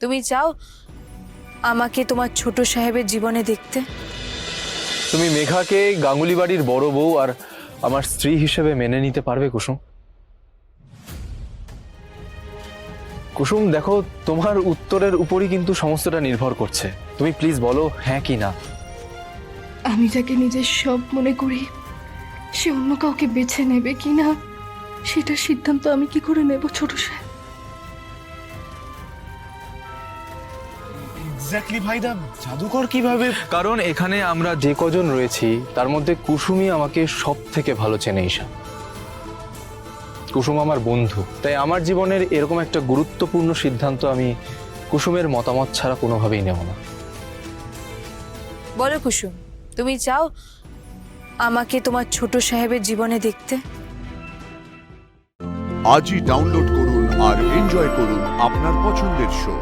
তুমি চাও আমাকে তোমার ছোট সাহেবের জীবনে দেখতে? তুমি মেঘাকে গাঙ্গুলি বাড়ির বড় বউ আর আমার স্ত্রী হিসেবে মেনে নিতে পারবে কুসুম? কুসুম দেখো, তোমার উত্তরের উপরই কিন্তু সমস্তটা নির্ভর করছে। তুমি প্লিজ বলো হ্যাঁ কি না। আমি যাকে নিজের সব মনে করি সে অন্য কাউকে বেছে নেবে কিনা সেটার সিদ্ধান্ত আমি কি করে নেব ছোট সাহেব? এক্স্যাক্টলি ভাইদা, জাদুকর কিভাবে? কারণ এখানে আমরা যে কজন রয়েছি তার মধ্যে কুসুমই আমাকে সব থেকে ভালো চেনে ঈশা। কুসুম আমার বন্ধু, তাই আমার জীবনের এরকম একটা গুরুত্বপূর্ণ সিদ্ধান্ত আমি কুসুমের মতামত ছাড়া কোনোভাবেই নেব না। বলো কুসুম, তুমি চাও আমাকে তোমার ছোট সাহেবের জীবনে দেখতে? আজই ডাউনলোড করুন আর এনজয় করুন আপনার পছন্দের শো।